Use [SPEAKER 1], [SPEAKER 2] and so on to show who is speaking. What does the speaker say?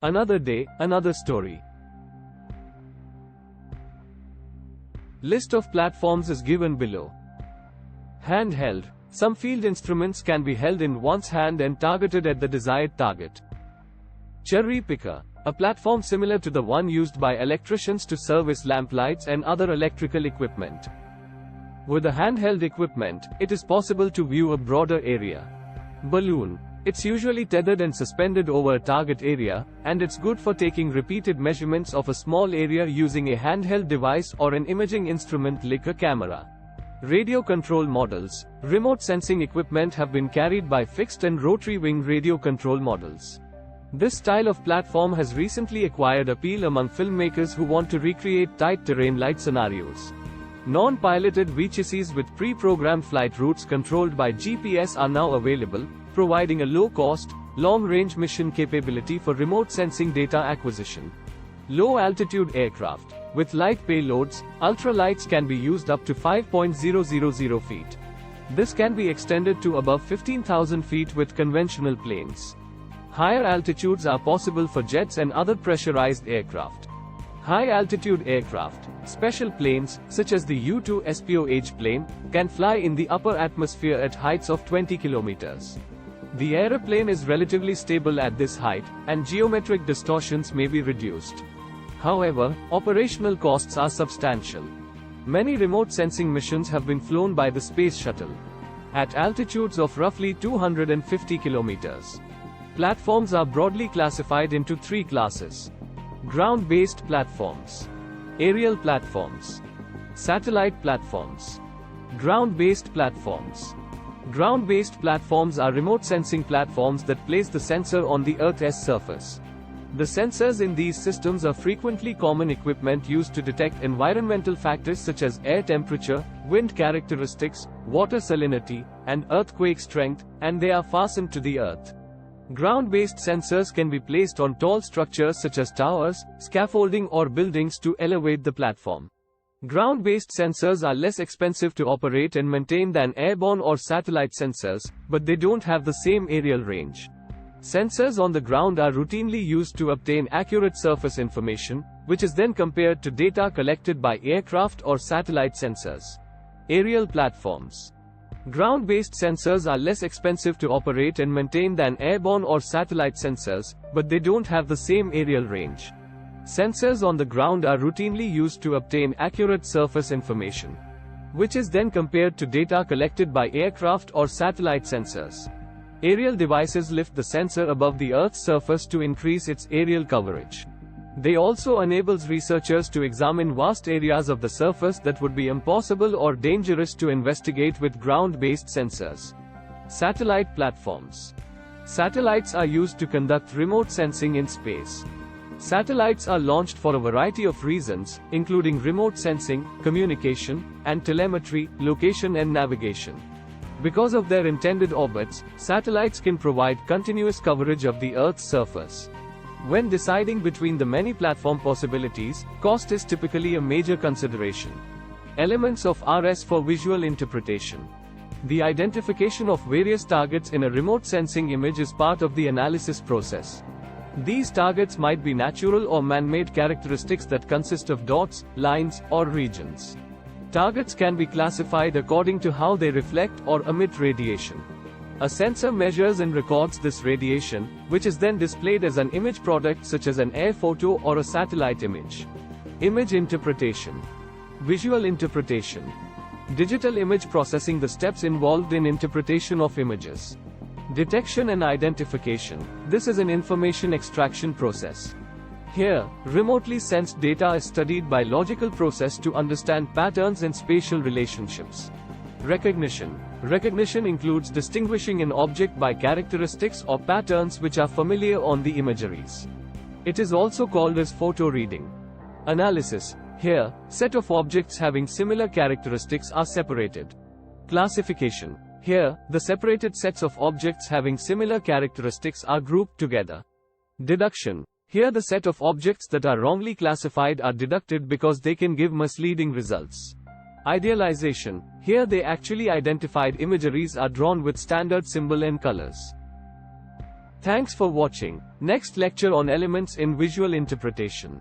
[SPEAKER 1] Another day, another story. List of platforms is given below. Handheld. Some field instruments can be held in one's hand and targeted at the desired target. Cherry picker. A platform similar to the one used by electricians to service lamp lights and other electrical equipment. With a handheld equipment, it is possible to view a broader area. Balloon. It's usually tethered and suspended over a target area, and it's good for taking repeated measurements of a small area using a handheld device or an imaging instrument like a camera. Radio control models. Remote sensing equipment have been carried by fixed and rotary wing radio control models. This style of platform has recently acquired appeal among filmmakers who want to recreate tight terrain light scenarios. Non-piloted VCCs with pre-programmed flight routes controlled by GPS are now available, providing a low-cost, long-range mission capability for remote sensing data acquisition. Low-altitude aircraft. With light payloads, ultralights can be used up to 5,000 feet. This can be extended to above 15,000 feet with conventional planes. Higher altitudes are possible for jets and other pressurized aircraft. High-altitude aircraft, special planes, such as the U-2 SPOH plane, can fly in the upper atmosphere at heights of 20 kilometers. The aeroplane is relatively stable at this height, and geometric distortions may be reduced. However, operational costs are substantial. Many remote sensing missions have been flown by the Space Shuttle at altitudes of roughly 250 kilometers. Platforms are broadly classified into three classes: ground-based platforms, aerial platforms, satellite platforms. Ground-based platforms. Ground-based platforms are remote sensing platforms that place the sensor on the Earth's surface. The sensors in these systems are frequently common equipment used to detect environmental factors such as air temperature, wind characteristics, water salinity, and earthquake strength, and they are fastened to the Earth. Ground-based sensors can be placed on tall structures such as towers, scaffolding, or buildings to elevate the platform. Ground-based sensors are less expensive to operate and maintain than airborne or satellite sensors, but they don't have the same aerial range. Sensors on the ground are routinely used to obtain accurate surface information, which is then compared to data collected by aircraft or satellite sensors. Aerial platforms. Ground-based sensors are less expensive to operate and maintain than airborne or satellite sensors, but they don't have the same aerial range. Sensors on the ground are routinely used to obtain accurate surface information, which is then compared to data collected by aircraft or satellite sensors. Aerial devices lift the sensor above the Earth's surface to increase its aerial coverage. They also enables researchers to examine vast areas of the surface that would be impossible or dangerous to investigate with ground-based sensors. Satellite platforms. Satellites are used to conduct remote sensing in space. Satellites are launched for a variety of reasons, including remote sensing, communication, and telemetry, location and navigation. Because of their intended orbits, satellites can provide continuous coverage of the Earth's surface. When deciding between the many platform possibilities, cost is typically a major consideration. Elements of RS for visual interpretation. The identification of various targets in a remote sensing image is part of the analysis process. These targets might be natural or man-made characteristics that consist of dots, lines, or regions. Targets can be classified according to how they reflect or emit radiation. A sensor measures and records this radiation, which is then displayed as an image product such as an air photo or a satellite image. Image interpretation. Visual interpretation. Digital image processing, the steps involved in interpretation of images. Detection and identification. This is an information extraction process. Here, remotely sensed data is studied by logical process to understand patterns and spatial relationships. Recognition. Recognition includes distinguishing an object by characteristics or patterns which are familiar on the imageries. It is also called as photo reading. Analysis. Here, set of objects having similar characteristics are separated. Classification. Here, the separated sets of objects having similar characteristics are grouped together. Deduction. Here the set of objects that are wrongly classified are deducted because they can give misleading results. Idealization. Here the actually identified imageries are drawn with standard symbol and colors. Thanks for watching. Next lecture on elements in visual interpretation.